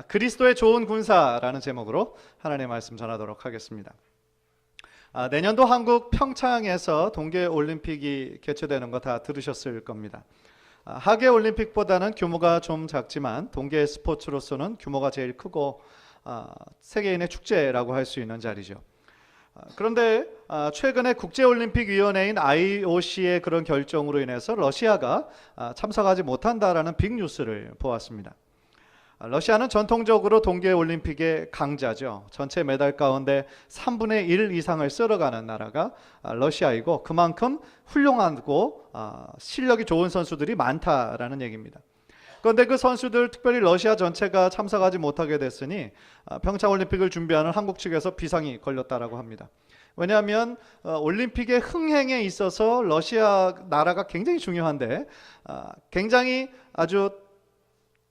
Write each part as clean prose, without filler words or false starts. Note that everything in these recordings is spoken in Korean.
그리스도의 좋은 군사라는 제목으로 하나님의 말씀 전하도록 하겠습니다. 내년도 한국 평창에서 동계올림픽이 개최되는 거 다 들으셨을 겁니다. 하계올림픽보다는 규모가 좀 작지만 동계 스포츠로서는 규모가 제일 크고 세계인의 축제라고 할 수 있는 자리죠. 그런데 최근에 국제올림픽위원회인 IOC의 그런 결정으로 인해서 러시아가 참석하지 못한다라는 빅뉴스를 보았습니다. 러시아는 전통적으로 동계올림픽의 강자죠. 전체 메달 가운데 3분의 1 이상을 쓸어가는 나라가 러시아이고 그만큼 훌륭하고 실력이 좋은 선수들이 많다라는 얘기입니다. 그런데 그 선수들, 특별히 러시아 전체가 참석하지 못하게 됐으니 평창올림픽을 준비하는 한국 측에서 비상이 걸렸다라고 합니다. 왜냐하면 올림픽의 흥행에 있어서 러시아 나라가 굉장히 중요한데 굉장히 아주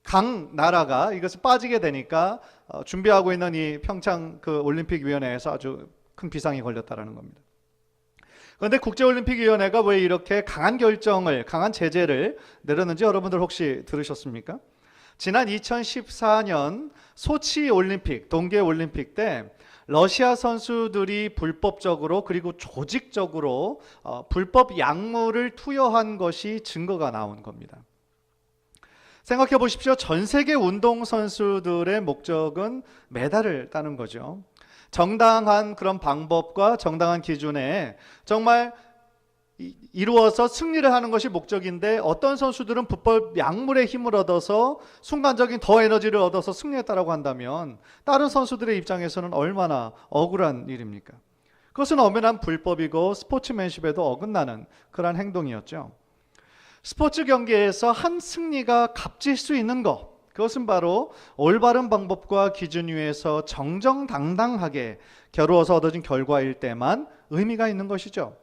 강 나라가 이것을 빠지게 되니까 준비하고 있는 이 평창 그 올림픽위원회에서 아주 큰 비상이 걸렸다라는 겁니다. 그런데 국제올림픽위원회가 왜 이렇게 강한 결정을, 강한 제재를 내렸는지 여러분들 혹시 들으셨습니까? 지난 2014년 소치 올림픽, 동계올림픽 때 러시아 선수들이 불법적으로 그리고 조직적으로 불법 약물을 투여한 것이 증거가 나온 겁니다. 생각해 보십시오. 전 세계 운동선수들의 목적은 메달을 따는 거죠. 정당한 그런 방법과 정당한 기준에 정말 이루어서 승리를 하는 것이 목적인데 어떤 선수들은 불법 약물의 힘을 얻어서 순간적인 더 에너지를 얻어서 승리했다라고 한다면 다른 선수들의 입장에서는 얼마나 억울한 일입니까? 그것은 엄연한 불법이고 스포츠맨십에도 어긋나는 그런 행동이었죠. 스포츠 경기에서 한 승리가 값질 수 있는 것, 그것은 바로 올바른 방법과 기준 위에서 정정당당하게 겨루어서 얻어진 결과일 때만 의미가 있는 것이죠.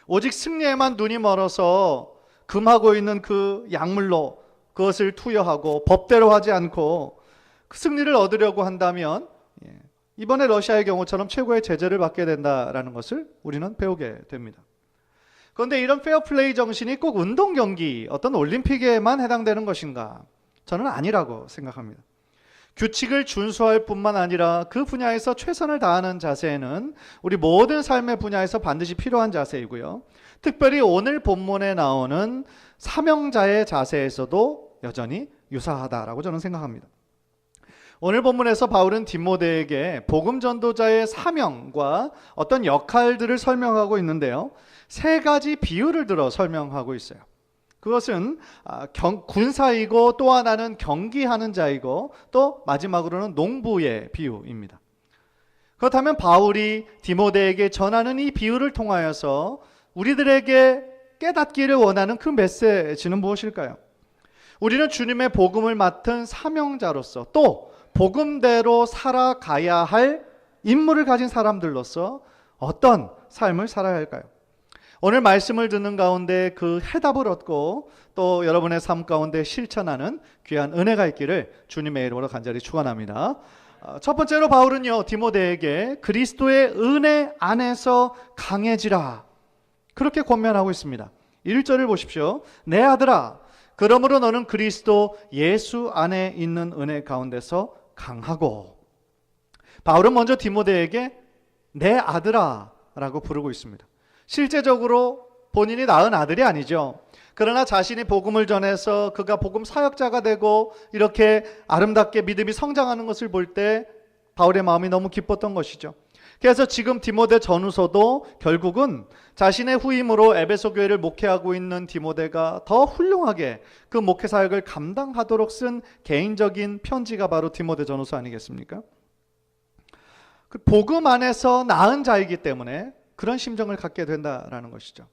오직 승리에만 눈이 멀어서 금하고 있는 그 약물로 그것을 투여하고 법대로 하지 않고 그 승리를 얻으려고 한다면 이번에 러시아의 경우처럼 최고의 제재를 받게 된다라는 것을 우리는 배우게 됩니다. 그런데 이런 페어플레이 정신이 꼭 운동 경기, 어떤 올림픽에만 해당되는 것인가? 저는 아니라고 생각합니다. 규칙을 준수할 뿐만 아니라 그 분야에서 최선을 다하는 자세는 우리 모든 삶의 분야에서 반드시 필요한 자세이고요. 특별히 오늘 본문에 나오는 사명자의 자세에서도 여전히 유사하다라고 저는 생각합니다. 오늘 본문에서 바울은 디모데에게 복음 전도자의 사명과 어떤 역할들을 설명하고 있는데요. 세 가지 비유를 들어 설명하고 있어요. 그것은 군사이고 또 하나는 경기하는 자이고 또 마지막으로는 농부의 비유입니다. 그렇다면 바울이 디모데에게 전하는 이 비유를 통하여서 우리들에게 깨닫기를 원하는 그 메시지는 무엇일까요? 우리는 주님의 복음을 맡은 사명자로서 또 복음대로 살아가야 할 임무를 가진 사람들로서 어떤 삶을 살아야 할까요? 오늘 말씀을 듣는 가운데 그 해답을 얻고 또 여러분의 삶 가운데 실천하는 귀한 은혜가 있기를 주님의 이름으로 간절히 축원합니다. 첫 번째로 바울은요, 디모데에게 그리스도의 은혜 안에서 강해지라 그렇게 권면하고 있습니다. 1절을 보십시오. 내 아들아, 그러므로 너는 그리스도 예수 안에 있는 은혜 가운데서 강하고. 바울은 먼저 디모데에게 내 아들아 라고 부르고 있습니다. 실제적으로 본인이 낳은 아들이 아니죠. 그러나 자신이 복음을 전해서 그가 복음 사역자가 되고 이렇게 아름답게 믿음이 성장하는 것을 볼 때 바울의 마음이 너무 기뻤던 것이죠. 그래서 지금 디모데 전후서도 결국은 자신의 후임으로 에베소 교회를 목회하고 있는 디모데가 더 훌륭하게 그 목회 사역을 감당하도록 쓴 개인적인 편지가 바로 디모데 전후서 아니겠습니까? 그 복음 안에서 낳은 자이기 때문에 그런 심정을 갖게 된다라는 것이죠.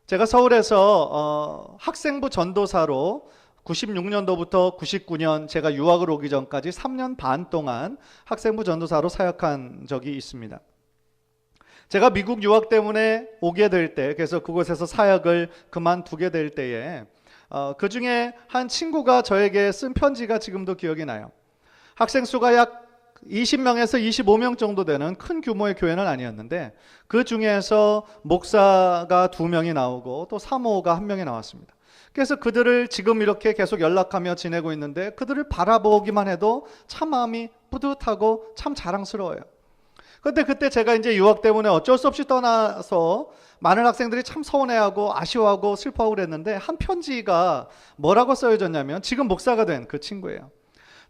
제가 서울에서 학생부 전도사로 96년도부터 99년 제가 유학을 오기 전까지 3년 반 동안 학생부 전도사로 사역한 적이 있습니다. 제가 미국 유학 때문에 오게 될 때, 그래서 그곳에서 사역을 그만두게 될 때에 그 중에 한 친구가 저에게 쓴 편지가 지금도 기억이 나요. 학생 수가 약 20명에서 25명 정도 되는 큰 규모의 교회는 아니었는데 그 중에서 목사가 2명이 나오고 또 사모가 1명이 나왔습니다. 그래서 그들을 지금 이렇게 계속 연락하며 지내고 있는데 그들을 바라보기만 해도 참 마음이 뿌듯하고 참 자랑스러워요. 그런데 그때 제가 이제 유학 때문에 어쩔 수 없이 떠나서 많은 학생들이 참 서운해하고 아쉬워하고 슬퍼하고 그랬는데 한 편지가 뭐라고 써여졌냐면 지금 목사가 된 그 친구예요.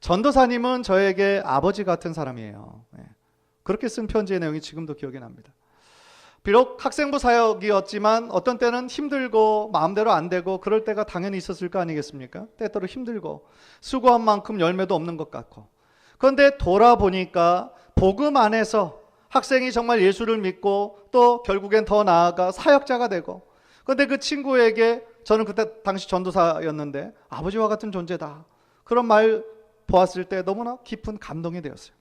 전도사님은 저에게 아버지 같은 사람이에요. 그렇게 쓴 편지의 내용이 지금도 기억이 납니다. 비록 학생부 사역이었지만 어떤 때는 힘들고 마음대로 안 되고 그럴 때가 당연히 있었을 거 아니겠습니까? 때때로 힘들고 수고한 만큼 열매도 없는 것 같고. 그런데 돌아보니까 복음 안에서 학생이 정말 예수를 믿고 또 결국엔 더 나아가 사역자가 되고, 그런데 그 친구에게 저는 그때 당시 전도사였는데 아버지와 같은 존재다, 그런 말 보았을 때 너무나 깊은 감동이 되었어요.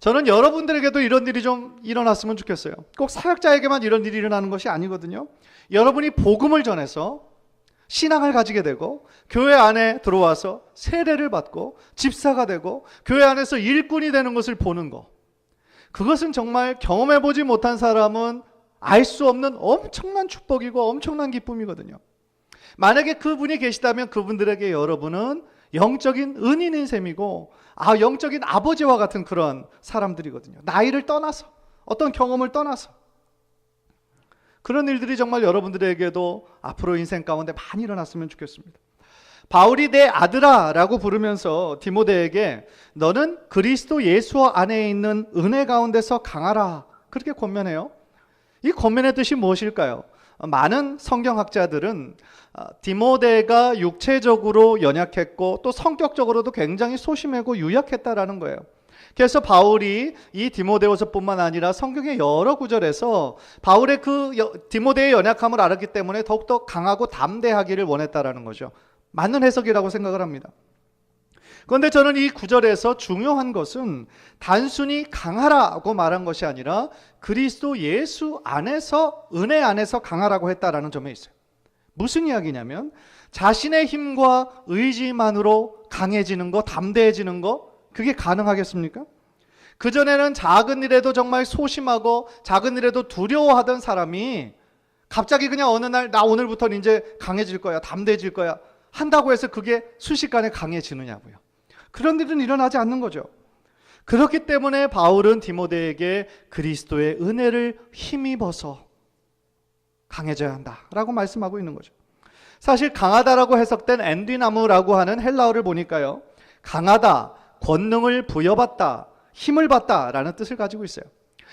저는 여러분들에게도 이런 일이 좀 일어났으면 좋겠어요. 꼭 사역자에게만 이런 일이 일어나는 것이 아니거든요. 여러분이 복음을 전해서 신앙을 가지게 되고 교회 안에 들어와서 세례를 받고 집사가 되고 교회 안에서 일꾼이 되는 것을 보는 것, 그것은 정말 경험해보지 못한 사람은 알 수 없는 엄청난 축복이고 엄청난 기쁨이거든요. 만약에 그분이 계시다면 그분들에게 여러분은 영적인 은인인 셈이고 영적인 아버지와 같은 그런 사람들이거든요. 나이를 떠나서, 어떤 경험을 떠나서. 그런 일들이 정말 여러분들에게도 앞으로 인생 가운데 많이 일어났으면 좋겠습니다. 바울이 내 아들아 라고 부르면서 디모데에게 너는 그리스도 예수 안에 있는 은혜 가운데서 강하라, 그렇게 권면해요. 이 권면의 뜻이 무엇일까요? 많은 성경학자들은 디모데가 육체적으로 연약했고 또 성격적으로도 굉장히 소심하고 유약했다라는 거예요. 그래서 바울이 이 디모데후서뿐만 아니라 성경의 여러 구절에서 바울의 그 디모데의 연약함을 알았기 때문에 더욱더 강하고 담대하기를 원했다라는 거죠. 맞는 해석이라고 생각을 합니다. 그런데 저는 이 구절에서 중요한 것은 단순히 강하라고 말한 것이 아니라 그리스도 예수 안에서, 은혜 안에서 강하라고 했다라는 점에 있어요. 무슨 이야기냐면 자신의 힘과 의지만으로 강해지는 거, 담대해지는 거, 그게 가능하겠습니까? 그전에는 작은 일에도 정말 소심하고 작은 일에도 두려워하던 사람이 갑자기 그냥 어느 날 나 오늘부터는 이제 강해질 거야, 담대해질 거야 한다고 해서 그게 순식간에 강해지느냐고요. 그런 일은 일어나지 않는 거죠. 그렇기 때문에 바울은 디모데에게 그리스도의 은혜를 힘입어서 강해져야 한다라고 말씀하고 있는 거죠. 사실 강하다라고 해석된 엔디나무라고 하는 헬라어를 보니까요, 강하다, 권능을 부여받다, 힘을 받다라는 뜻을 가지고 있어요.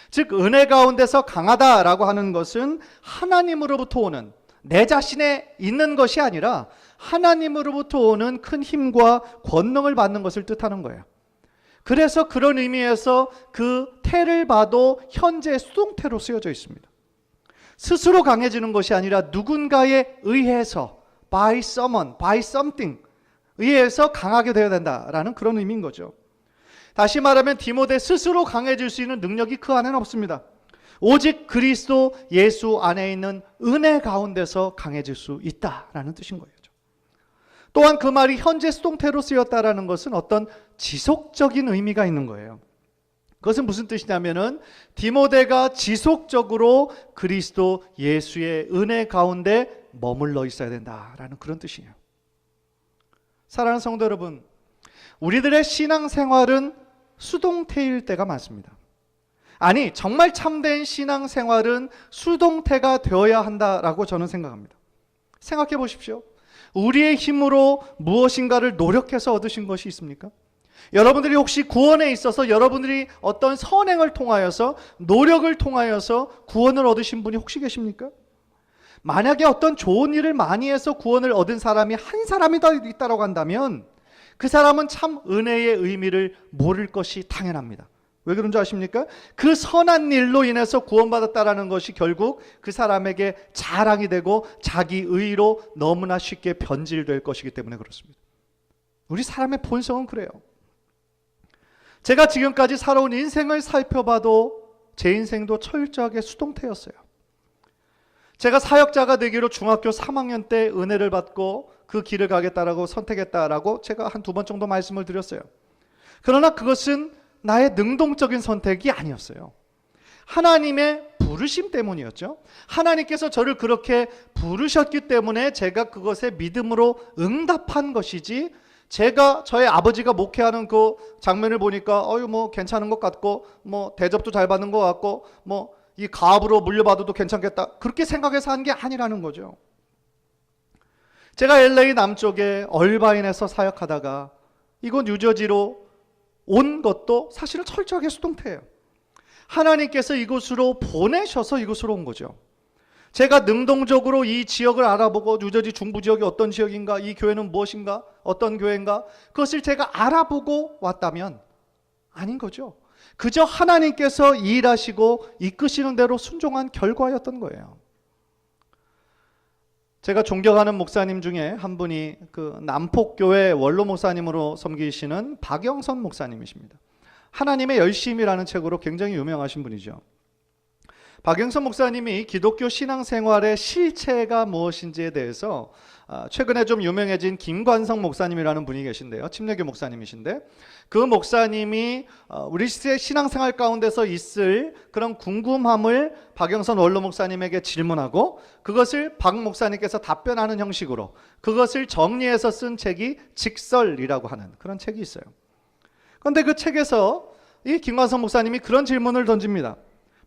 즉 은혜 가운데서 강하다라고 하는 것은 하나님으로부터 오는, 내 자신에 있는 것이 아니라 하나님으로부터 오는 큰 힘과 권능을 받는 것을 뜻하는 거예요. 그래서 그런 의미에서 그 태를 봐도 현재 수동태로 쓰여져 있습니다. 스스로 강해지는 것이 아니라 누군가에 의해서, by someone, by something, 의해서 강하게 되어야 된다라는 그런 의미인 거죠. 다시 말하면 디모데 스스로 강해질 수 있는 능력이 그 안에는 없습니다. 오직 그리스도 예수 안에 있는 은혜 가운데서 강해질 수 있다라는 뜻인 거예요. 또한 그 말이 현재 수동태로 쓰였다라는 것은 어떤 지속적인 의미가 있는 거예요. 그것은 무슨 뜻이냐면은 디모데가 지속적으로 그리스도 예수의 은혜 가운데 머물러 있어야 된다라는 그런 뜻이에요. 사랑하는 성도 여러분, 우리들의 신앙생활은 수동태일 때가 많습니다. 아니, 정말 참된 신앙생활은 수동태가 되어야 한다라고 저는 생각합니다. 생각해 보십시오. 우리의 힘으로 무엇인가를 노력해서 얻으신 것이 있습니까? 여러분들이 혹시 구원에 있어서 여러분들이 어떤 선행을 통하여서, 노력을 통하여서 구원을 얻으신 분이 혹시 계십니까? 만약에 어떤 좋은 일을 많이 해서 구원을 얻은 사람이 한 사람이 더 있다고 한다면 그 사람은 참 은혜의 의미를 모를 것이 당연합니다. 왜 그런 줄 아십니까? 그 선한 일로 인해서 구원받았다라는 것이 결국 그 사람에게 자랑이 되고 자기 의로 너무나 쉽게 변질될 것이기 때문에 그렇습니다. 우리 사람의 본성은 그래요. 제가 지금까지 살아온 인생을 살펴봐도 제 인생도 철저하게 수동태였어요. 제가 사역자가 되기로 중학교 3학년 때 은혜를 받고 그 길을 가겠다라고 선택했다라고 제가 한 2번 정도 말씀을 드렸어요. 그러나 그것은 나의 능동적인 선택이 아니었어요. 하나님의 부르심 때문이었죠. 하나님께서 저를 그렇게 부르셨기 때문에 제가 그것에 믿음으로 응답한 것이지, 제가 저의 아버지가 목회하는 그 장면을 보니까 뭐 괜찮은 것 같고, 뭐 대접도 잘 받는 것 같고, 뭐 이 가업으로 물려받아도 괜찮겠다, 그렇게 생각해서 한 게 아니라는 거죠. 제가 LA 남쪽에 얼바인에서 사역하다가 이곳 뉴저지로 온 것도 사실은 철저하게 수동태예요. 하나님께서 이곳으로 보내셔서 이곳으로 온 거죠. 제가 능동적으로 이 지역을 알아보고 뉴저지 중부 지역이 어떤 지역인가, 이 교회는 무엇인가, 어떤 교회인가, 그것을 제가 알아보고 왔다면 아닌 거죠. 그저 하나님께서 일하시고 이끄시는 대로 순종한 결과였던 거예요. 제가 존경하는 목사님 중에 한 분이 그 남폭교회 원로 목사님으로 섬기시는 박영선 목사님이십니다. 하나님의 열심이라는 책으로 굉장히 유명하신 분이죠. 박영선 목사님이 기독교 신앙생활의 실체가 무엇인지에 대해서 최근에 좀 유명해진 김관성 목사님이라는 분이 계신데요. 침례교 목사님이신데, 그 목사님이 우리 신앙생활 가운데서 있을 그런 궁금함을 박영선 원로 목사님에게 질문하고, 그것을 박 목사님께서 답변하는 형식으로 그것을 정리해서 쓴 책이 직설이라고 하는 그런 책이 있어요. 그런데 그 책에서 이 김관성 목사님이 그런 질문을 던집니다.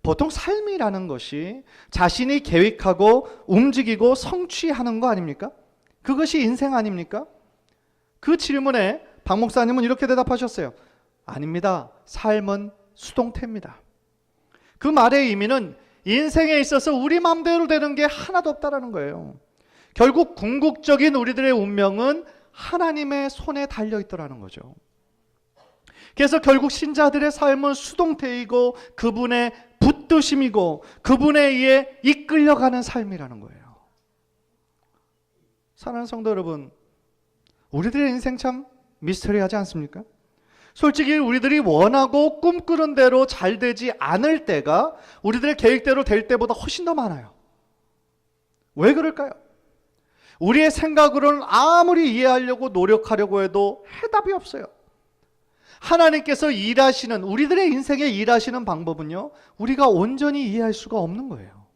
보통 삶이라는 것이 자신이 계획하고 움직이고 성취하는 거 아닙니까? 그것이 인생 아닙니까? 그 질문에 박 목사님은 이렇게 대답하셨어요. 아닙니다. 삶은 수동태입니다. 그 말의 의미는 인생에 있어서 우리 마음대로 되는 게 하나도 없다라는 거예요. 결국 궁극적인 우리들의 운명은 하나님의 손에 달려있더라는 거죠. 그래서 결국 신자들의 삶은 수동태이고 그분의 붙드심이고 그분에 의해 이끌려가는 삶이라는 거예요. 사랑하는 성도 여러분, 우리들의 인생 참 미스터리하지 않습니까? 솔직히 우리들이 원하고 꿈꾸는 대로 잘 되지 않을 때가 우리들의 계획대로 될 때보다 훨씬 더 많아요. 왜 그럴까요? 우리의 생각으로는 아무리 이해하려고 노력하려고 해도 해답이 없어요. 하나님께서 일하시는, 우리들의 인생에 일하시는 방법은요, 우리가 온전히 이해할 수가 없는 거예요.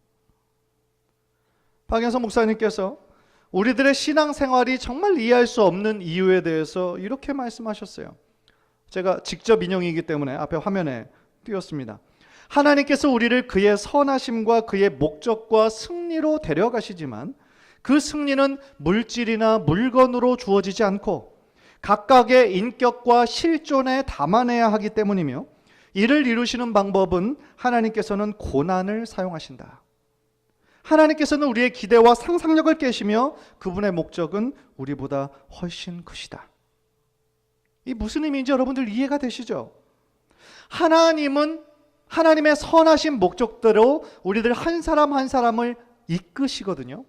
박영선 목사님께서 우리들의 신앙생활이 정말 이해할 수 없는 이유에 대해서 이렇게 말씀하셨어요. 제가 직접 인용이기 때문에 앞에 화면에 띄웠습니다. 하나님께서 우리를 그의 선하심과 그의 목적과 승리로 데려가시지만 그 승리는 물질이나 물건으로 주어지지 않고 각각의 인격과 실존에 담아내야 하기 때문이며, 이를 이루시는 방법은 하나님께서는 고난을 사용하신다. 하나님께서는 우리의 기대와 상상력을 깨시며 그분의 목적은 우리보다 훨씬 크시다. 이 무슨 의미인지 여러분들 이해가 되시죠? 하나님은 하나님의 선하신 목적대로 우리들 한 사람 한 사람을 이끄시거든요.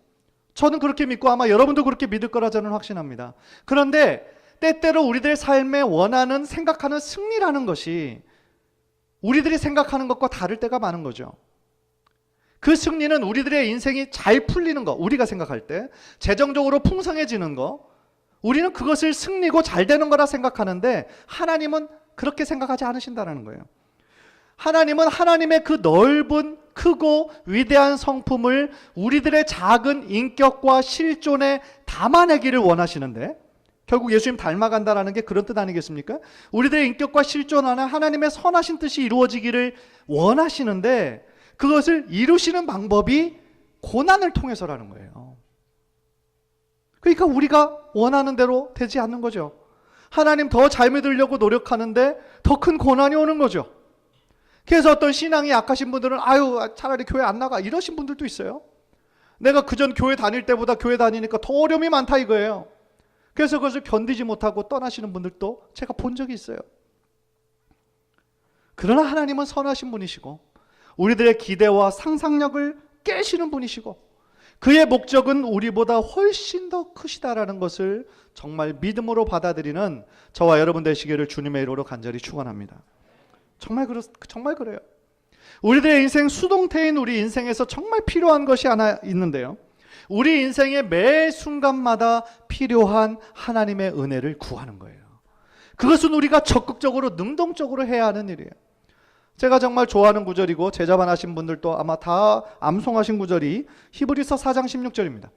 저는 그렇게 믿고 아마 여러분도 그렇게 믿을 거라 저는 확신합니다. 그런데 때때로 우리들의 삶에 원하는, 생각하는 승리라는 것이 우리들이 생각하는 것과 다를 때가 많은 거죠. 그 승리는 우리들의 인생이 잘 풀리는 거, 우리가 생각할 때 재정적으로 풍성해지는 거, 우리는 그것을 승리고 잘 되는 거라 생각하는데 하나님은 그렇게 생각하지 않으신다는 거예요. 하나님은 하나님의 그 넓은, 크고 위대한 성품을 우리들의 작은 인격과 실존에 담아내기를 원하시는데, 결국 예수님 닮아간다라는 게 그런 뜻 아니겠습니까? 우리들의 인격과 실존 안에 하나님의 선하신 뜻이 이루어지기를 원하시는데 그것을 이루시는 방법이 고난을 통해서라는 거예요. 그러니까 우리가 원하는 대로 되지 않는 거죠. 하나님 더 잘 믿으려고 노력하는데 더 큰 고난이 오는 거죠. 그래서 어떤 신앙이 약하신 분들은 차라리 교회 안 나가, 이러신 분들도 있어요. 내가 그전 교회 다닐 때보다 교회 다니니까 더 어려움이 많다 이거예요. 그래서 그것을 견디지 못하고 떠나시는 분들도 제가 본 적이 있어요. 그러나 하나님은 선하신 분이시고 우리들의 기대와 상상력을 깨시는 분이시고 그의 목적은 우리보다 훨씬 더 크시다라는 것을 정말 믿음으로 받아들이는 저와 여러분 되시기를 주님의 이름으로 간절히 축원합니다. 정말 그래요. 우리들의 인생 수동태인 우리 인생에서 정말 필요한 것이 하나 있는데요. 우리 인생의 매 순간마다 필요한 하나님의 은혜를 구하는 거예요. 그것은 우리가 적극적으로 능동적으로 해야 하는 일이에요. 제가 정말 좋아하는 구절이고 제자반 하신 분들도 아마 다 암송하신 구절이 히브리서 4장 16절입니다.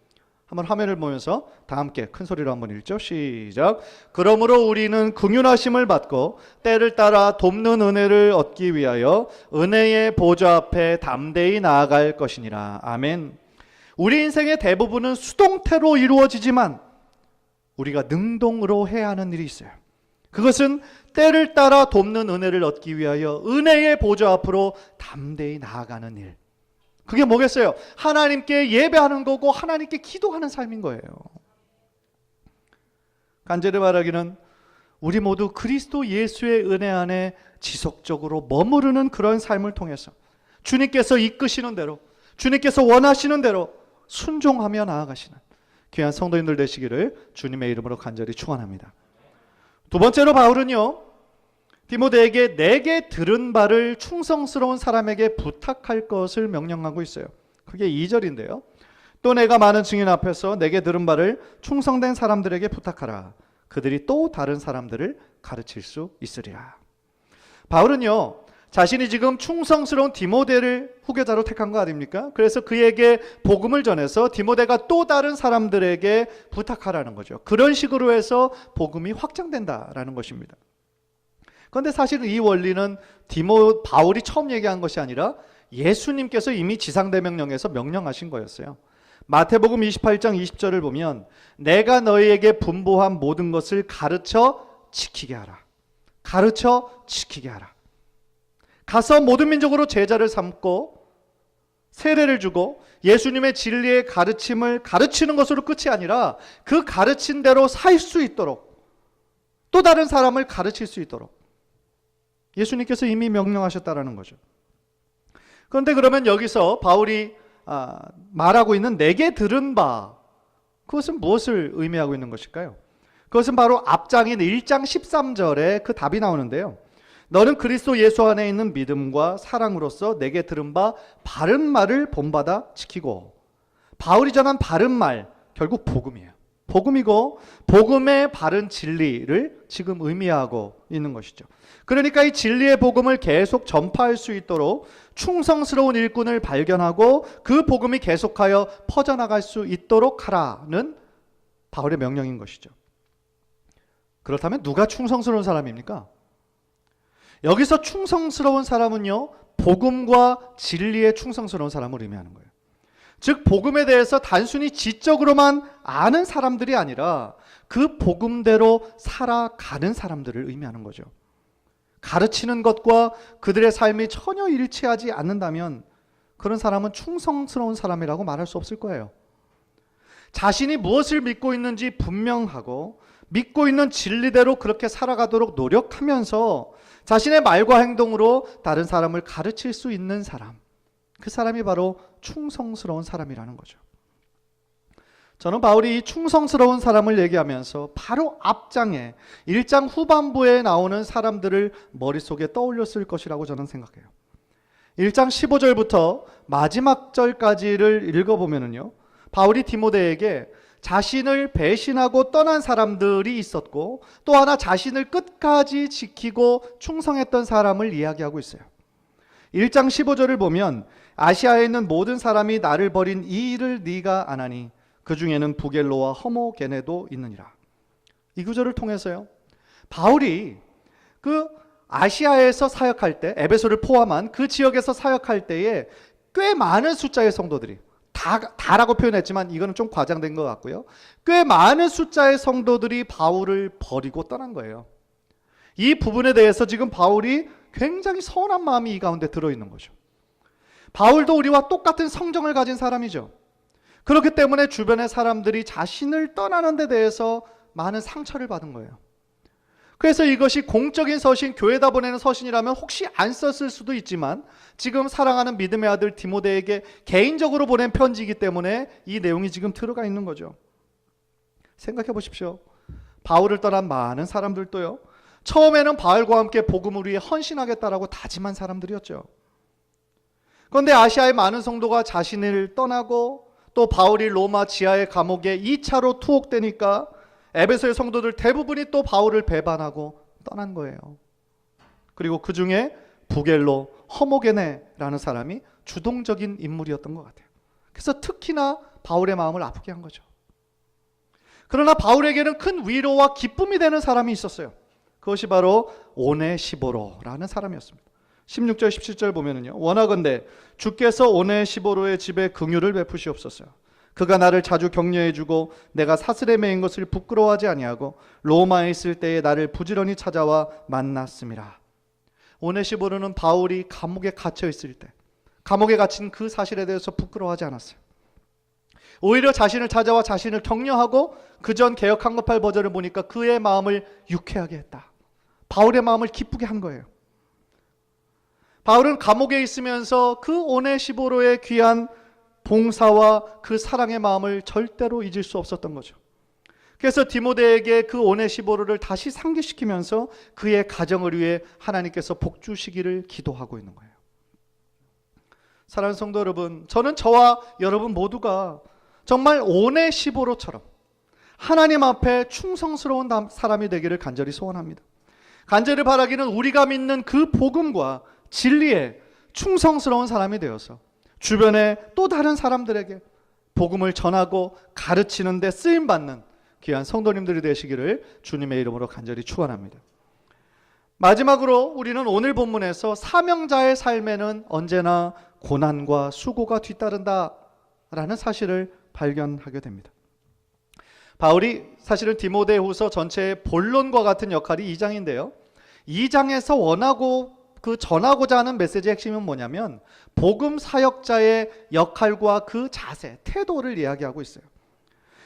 한번 화면을 보면서 다 함께 큰 소리로 한번 읽죠. 시작. 그러므로 우리는 긍휼하심을 받고 때를 따라 돕는 은혜를 얻기 위하여 은혜의 보좌 앞에 담대히 나아갈 것이니라. 아멘. 우리 인생의 대부분은 수동태로 이루어지지만 우리가 능동으로 해야 하는 일이 있어요. 그것은 때를 따라 돕는 은혜를 얻기 위하여 은혜의 보좌 앞으로 담대히 나아가는 일. 그게 뭐겠어요? 하나님께 예배하는 거고 하나님께 기도하는 삶인 거예요. 간절히 바라기는 우리 모두 그리스도 예수의 은혜 안에 지속적으로 머무르는 그런 삶을 통해서 주님께서 이끄시는 대로, 주님께서 원하시는 대로 순종하며 나아가시는 귀한 성도님들 되시기를 주님의 이름으로 간절히 축원합니다. 두 번째로 바울은요, 디모데에게 내게 들은 바를 충성스러운 사람에게 부탁할 것을 명령하고 있어요. 그게 2절인데요. 또 내가 많은 증인 앞에서 내게 들은 바를 충성된 사람들에게 부탁하라. 그들이 또 다른 사람들을 가르칠 수 있으리라. 바울은요, 자신이 지금 충성스러운 디모데를 후계자로 택한 거 아닙니까? 그래서 그에게 복음을 전해서 디모데가 또 다른 사람들에게 부탁하라는 거죠. 그런 식으로 해서 복음이 확장된다라는 것입니다. 그런데 사실 이 원리는 바울이 처음 얘기한 것이 아니라 예수님께서 이미 지상대명령에서 명령하신 거였어요. 마태복음 28장 20절을 보면 내가 너희에게 분부한 모든 것을 가르쳐 지키게 하라. 가르쳐 지키게 하라. 가서 모든 민족으로 제자를 삼고 세례를 주고 예수님의 진리의 가르침을 가르치는 것으로 끝이 아니라 그 가르친 대로 살 수 있도록 또 다른 사람을 가르칠 수 있도록 예수님께서 이미 명령하셨다라는 거죠. 그런데 그러면 여기서 바울이 말하고 있는 내게 들은 바, 그것은 무엇을 의미하고 있는 것일까요? 그것은 바로 앞장인 1장 13절에 그 답이 나오는데요. 너는 그리스도 예수 안에 있는 믿음과 사랑으로서 내게 들은 바 바른 말을 본받아 지키고, 바울이 전한 바른 말, 결국 복음이에요. 복음이고 복음의 바른 진리를 지금 의미하고 있는 것이죠. 그러니까 이 진리의 복음을 계속 전파할 수 있도록 충성스러운 일꾼을 발견하고 그 복음이 계속하여 퍼져나갈 수 있도록 하라는 바울의 명령인 것이죠. 그렇다면 누가 충성스러운 사람입니까? 여기서 충성스러운 사람은요, 복음과 진리에 충성스러운 사람을 의미하는 거예요. 즉 복음에 대해서 단순히 지적으로만 아는 사람들이 아니라 그 복음대로 살아가는 사람들을 의미하는 거죠. 가르치는 것과 그들의 삶이 전혀 일치하지 않는다면 그런 사람은 충성스러운 사람이라고 말할 수 없을 거예요. 자신이 무엇을 믿고 있는지 분명하고 믿고 있는 진리대로 그렇게 살아가도록 노력하면서 자신의 말과 행동으로 다른 사람을 가르칠 수 있는 사람, 그 사람이 바로 충성스러운 사람이라는 거죠. 저는 바울이 이 충성스러운 사람을 얘기하면서 바로 앞장에 1장 후반부에 나오는 사람들을 머릿속에 떠올렸을 것이라고 저는 생각해요. 1장 15절부터 마지막 절까지를 읽어보면요, 바울이 디모데에게 자신을 배신하고 떠난 사람들이 있었고 또 하나 자신을 끝까지 지키고 충성했던 사람을 이야기하고 있어요. 1장 15절을 보면 아시아에 있는 모든 사람이 나를 버린 이 일을 네가 아나니 그 중에는 부겔로와 허모게네도 있느니라. 이 구절을 통해서요, 바울이 그 아시아에서 사역할 때, 에베소를 포함한 그 지역에서 사역할 때에 꽤 많은 숫자의 성도들이, 다라고 표현했지만 이거는 좀 과장된 것 같고요, 꽤 많은 숫자의 성도들이 바울을 버리고 떠난 거예요. 이 부분에 대해서 지금 바울이 굉장히 서운한 마음이 이 가운데 들어있는 거죠. 바울도 우리와 똑같은 성정을 가진 사람이죠. 그렇기 때문에 주변의 사람들이 자신을 떠나는 데 대해서 많은 상처를 받은 거예요. 그래서 이것이 공적인 서신, 교회에다 보내는 서신이라면 혹시 안 썼을 수도 있지만 지금 사랑하는 믿음의 아들 디모데에게 개인적으로 보낸 편지이기 때문에 이 내용이 지금 들어가 있는 거죠. 생각해 보십시오. 바울을 떠난 많은 사람들도요, 처음에는 바울과 함께 복음을 위해 헌신하겠다라고 다짐한 사람들이었죠. 그런데 아시아의 많은 성도가 자신을 떠나고 또 바울이 로마 지하의 감옥에 2차로 투옥되니까 에베소의 성도들 대부분이 또 바울을 배반하고 떠난 거예요. 그리고 그 중에 부겔로 허모게네라는 사람이 주동적인 인물이었던 것 같아요. 그래서 특히나 바울의 마음을 아프게 한 거죠. 그러나 바울에게는 큰 위로와 기쁨이 되는 사람이 있었어요. 그것이 바로 오네시보로라는 사람이었습니다. 16절 17절 보면은요, 원하건대 주께서 오네시보로의 집에 긍휼을 베푸시옵소서. 그가 나를 자주 격려해주고 내가 사슬에 매인 것을 부끄러워하지 아니하고 로마에 있을 때에 나를 부지런히 찾아와 만났음이라. 오네시보로는 바울이 감옥에 갇혀 있을 때, 감옥에 갇힌 그 사실에 대해서 부끄러워하지 않았어요. 오히려 자신을 찾아와 자신을 격려하고 그전 개역 한급할 버전을 보니까 그의 마음을 유쾌하게 했다. 바울의 마음을 기쁘게 한 거예요. 바울은 감옥에 있으면서 그 오네시보로의 귀한 봉사와 그 사랑의 마음을 절대로 잊을 수 없었던 거죠. 그래서 디모데에게 그 오네시보로를 다시 상기시키면서 그의 가정을 위해 하나님께서 복 주시기를 기도하고 있는 거예요. 사랑하는 성도 여러분, 저는 저와 여러분 모두가 정말 오네시보로처럼 하나님 앞에 충성스러운 사람이 되기를 간절히 소원합니다. 간절히 바라기는 우리가 믿는 그 복음과 진리에 충성스러운 사람이 되어서 주변에 또 다른 사람들에게 복음을 전하고 가르치는 데 쓰임받는 귀한 성도님들이 되시기를 주님의 이름으로 간절히 축원합니다. 마지막으로 우리는 오늘 본문에서 사명자의 삶에는 언제나 고난과 수고가 뒤따른다 라는 사실을 발견하게 됩니다. 바울이 사실은 디모데후서 전체의 본론과 같은 역할이 2장인데요. 2장에서 원하고 전하고자 하는 메시지의 핵심은 뭐냐면 복음 사역자의 역할과 그 자세, 태도를 이야기하고 있어요.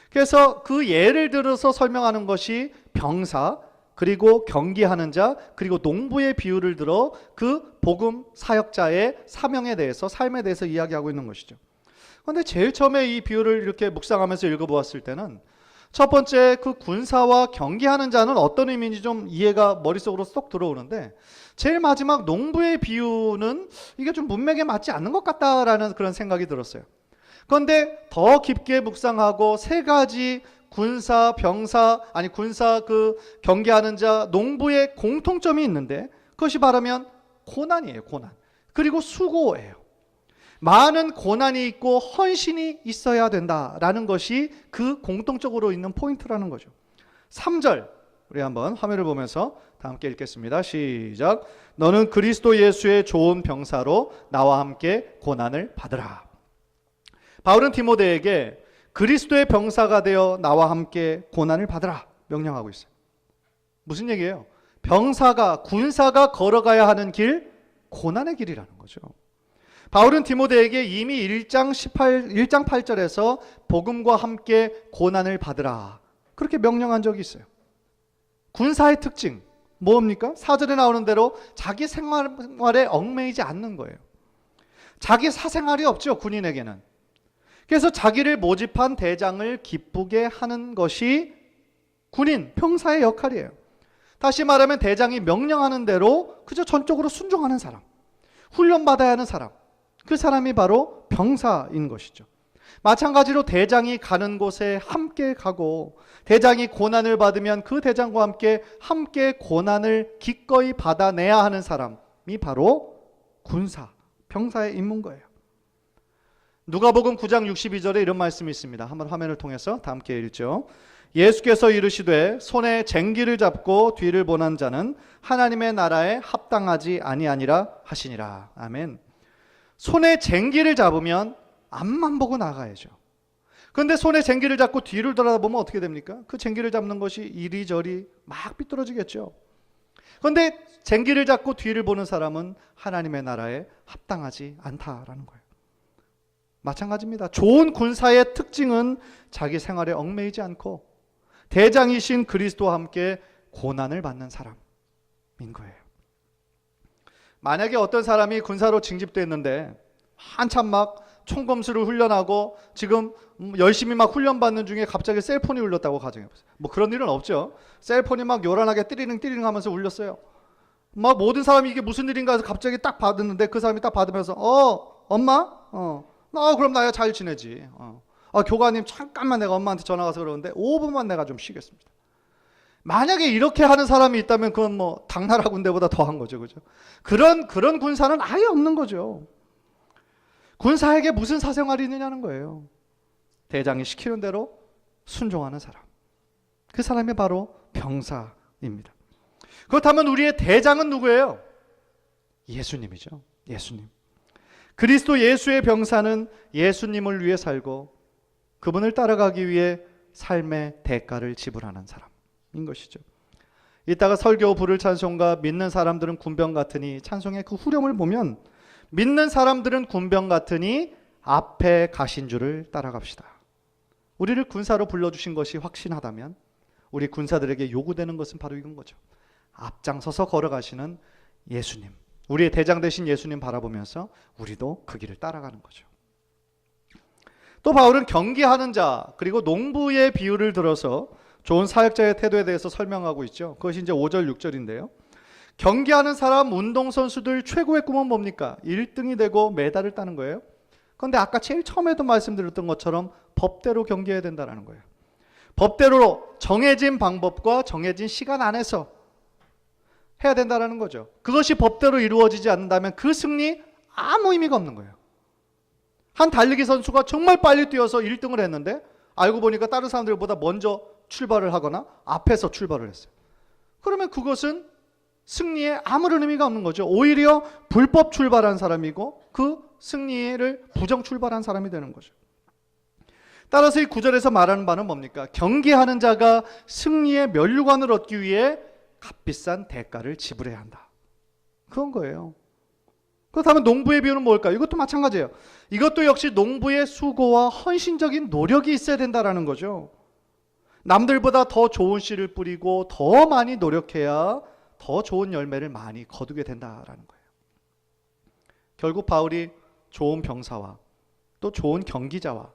그래서 그 예를 들어서 설명하는 것이 병사, 그리고 경기하는 자, 그리고 농부의 비유를 들어 그 복음 사역자의 사명에 대해서, 삶에 대해서 이야기하고 있는 것이죠. 그런데 제일 처음에 이 비유를 이렇게 묵상하면서 읽어보았을 때는 첫 번째 그 군사와 경기하는 자는 어떤 의미인지 좀 이해가 머릿속으로 쏙 들어오는데, 제일 마지막 농부의 비유는 이게 좀 문맥에 맞지 않는 것 같다라는 그런 생각이 들었어요. 그런데 더 깊게 묵상하고 세 가지 군사, 병사, 군사, 경계하는 자, 농부의 공통점이 있는데 그것이 바라면 고난이에요. 고난. 그리고 수고예요. 많은 고난이 있고 헌신이 있어야 된다라는 것이 그 공통적으로 있는 포인트라는 거죠. 3절 우리 한번 화면을 보면서 다 함께 읽겠습니다. 시작. 너는 그리스도 예수의 좋은 병사로 나와 함께 고난을 받으라. 바울은 디모데에게 그리스도의 병사가 되어 나와 함께 고난을 받으라 명령하고 있어요. 무슨 얘기예요? 병사가, 군사가 걸어가야 하는 길, 고난의 길이라는 거죠. 바울은 디모데에게 이미 1장 8절에서 복음과 함께 고난을 받으라 그렇게 명령한 적이 있어요. 군사의 특징 뭡니까? 4절에 나오는 대로 자기 생활에 얽매이지 않는 거예요. 자기 사생활이 없죠, 군인에게는. 그래서 자기를 모집한 대장을 기쁘게 하는 것이 군인, 병사의 역할이에요. 다시 말하면 대장이 명령하는 대로 그저 전적으로 순종하는 사람, 훈련받아야 하는 사람, 그 사람이 바로 병사인 것이죠. 마찬가지로 대장이 가는 곳에 함께 가고 대장이 고난을 받으면 그 대장과 함께 고난을 기꺼이 받아내야 하는 사람이 바로 군사, 병사의 임무인 거예요. 누가복음 9장 62절에 이런 말씀이 있습니다. 한번 화면을 통해서 다 함께 읽죠. 예수께서 이르시되 손에 쟁기를 잡고 뒤를 보는 자는 하나님의 나라에 합당하지 아니하니라 하시니라. 아멘. 손에 쟁기를 잡으면 앞만 보고 나가야죠. 그런데 손에 쟁기를 잡고 뒤를 돌아보면 어떻게 됩니까? 그 쟁기를 잡는 것이 이리저리 막 삐뚤어지겠죠. 그런데 쟁기를 잡고 뒤를 보는 사람은 하나님의 나라에 합당하지 않다라는 거예요. 마찬가지입니다. 좋은 군사의 특징은 자기 생활에 얽매이지 않고 대장이신 그리스도와 함께 고난을 받는 사람인 거예요. 만약에 어떤 사람이 군사로 징집됐는데 한참 막 총검수를 훈련하고 지금 열심히 막 훈련받는 중에 갑자기 셀폰이 울렸다고 가정해보세요. 뭐 그런 일은 없죠. 셀폰이 막 요란하게 띠리링 하면서 울렸어요. 막 모든 사람이 이게 무슨 일인가 해서 갑자기 딱 받았는데 그 사람이 딱 받으면서 엄마? 그럼 나야 잘 지내지. 교관님 잠깐만 내가 엄마한테 전화 가서 그러는데 5분만 내가 좀 쉬겠습니다. 만약에 이렇게 하는 사람이 있다면 그건 뭐 당나라 군대보다 더한 거죠. 그죠? 그런 군사는 아예 없는 거죠. 군사에게 무슨 사생활이 있느냐는 거예요. 대장이 시키는 대로 순종하는 사람. 그 사람이 바로 병사입니다. 그렇다면 우리의 대장은 누구예요? 예수님이죠. 예수님. 그리스도 예수의 병사는 예수님을 위해 살고 그분을 따라가기 위해 삶의 대가를 지불하는 사람인 것이죠. 이따가 설교 부를 찬송가 믿는 사람들은 군병 같으니 찬송의 그 후렴을 보면 믿는 사람들은 군병 같으니 앞에 가신 줄을 따라갑시다. 우리를 군사로 불러주신 것이 확신하다면 우리 군사들에게 요구되는 것은 바로 이건 거죠. 앞장서서 걸어가시는 예수님, 우리의 대장 되신 예수님 바라보면서 우리도 그 길을 따라가는 거죠. 또 바울은 경기하는 자 그리고 농부의 비유를 들어서 좋은 사역자의 태도에 대해서 설명하고 있죠. 그것이 이제 5절 6절인데요. 경기하는 사람, 운동선수들 최고의 꿈은 뭡니까? 1등이 되고 메달을 따는 거예요. 그런데 아까 제일 처음에도 말씀드렸던 것처럼 법대로 경기해야 된다는 거예요. 법대로 정해진 방법과 정해진 시간 안에서 해야 된다는 거죠. 그것이 법대로 이루어지지 않는다면 그 승리 아무 의미가 없는 거예요. 한 달리기 선수가 정말 빨리 뛰어서 1등을 했는데 알고 보니까 다른 사람들보다 먼저 출발을 하거나 앞에서 출발을 했어요. 그러면 그것은 승리에 아무런 의미가 없는 거죠. 오히려 불법 출발한 사람이고 그 승리를 부정 출발한 사람이 되는 거죠. 따라서 이 구절에서 말하는 바는 뭡니까? 경기하는 자가 승리의 면류관을 얻기 위해 값비싼 대가를 지불해야 한다. 그런 거예요. 그렇다면 농부의 비유는 뭘까요? 이것도 마찬가지예요. 이것도 역시 농부의 수고와 헌신적인 노력이 있어야 된다는 거죠. 남들보다 더 좋은 씨를 뿌리고 더 많이 노력해야 더 좋은 열매를 많이 거두게 된다는 거예요. 결국 바울이 좋은 병사와 또 좋은 경기자와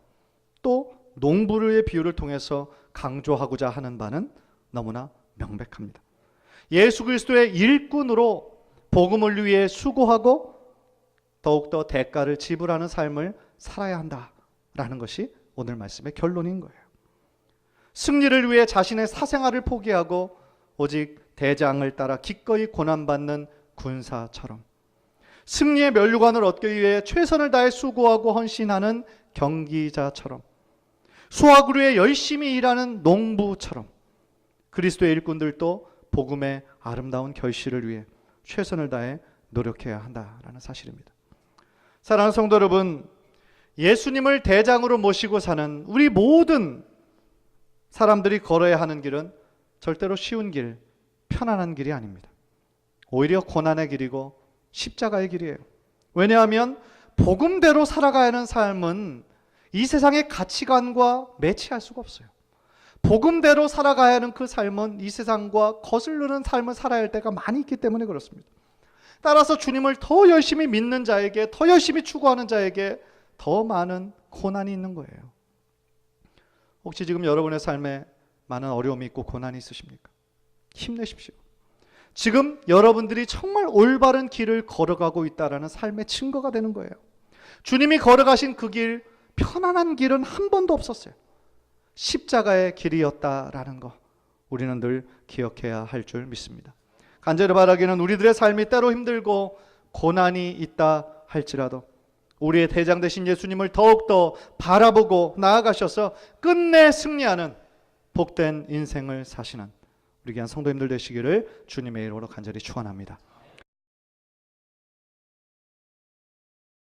또 농부의 비유를 통해서 강조하고자 하는 바는 너무나 명백합니다. 예수 그리스도의 일꾼으로 복음을 위해 수고하고 더욱더 대가를 지불하는 삶을 살아야 한다라는 것이 오늘 말씀의 결론인 거예요. 승리를 위해 자신의 사생활을 포기하고 오직 대장을 따라 기꺼이 고난받는 군사처럼, 승리의 면류관을 얻기 위해 최선을 다해 수고하고 헌신하는 경기자처럼, 수확을 위해 열심히 일하는 농부처럼 그리스도의 일꾼들도 복음의 아름다운 결실을 위해 최선을 다해 노력해야 한다라는 사실입니다. 사랑하는 성도 여러분, 예수님을 대장으로 모시고 사는 우리 모든 사람들이 걸어야 하는 길은 절대로 쉬운 길, 편안한 길이 아닙니다. 오히려 고난의 길이고 십자가의 길이에요. 왜냐하면 복음대로 살아가야 하는 삶은 이 세상의 가치관과 매치할 수가 없어요. 복음대로 살아가야 하는 그 삶은 이 세상과 거슬르는 삶을 살아야 할 때가 많이 있기 때문에 그렇습니다. 따라서 주님을 더 열심히 믿는 자에게, 더 열심히 추구하는 자에게 더 많은 고난이 있는 거예요. 혹시 지금 여러분의 삶에 많은 어려움이 있고 고난이 있으십니까? 힘내십시오. 지금 여러분들이 정말 올바른 길을 걸어가고 있다는 삶의 증거가 되는 거예요. 주님이 걸어가신 그 길, 편안한 길은 한 번도 없었어요. 십자가의 길이었다라는 거 우리는 늘 기억해야 할 줄 믿습니다. 간절히 바라기는 우리들의 삶이 때로 힘들고 고난이 있다 할지라도 우리의 대장 되신 예수님을 더욱더 바라보고 나아가셔서 끝내 승리하는 복된 인생을 사시는 우리 귀한 성도님들 되시기를 주님의 이름으로 간절히 축원합니다.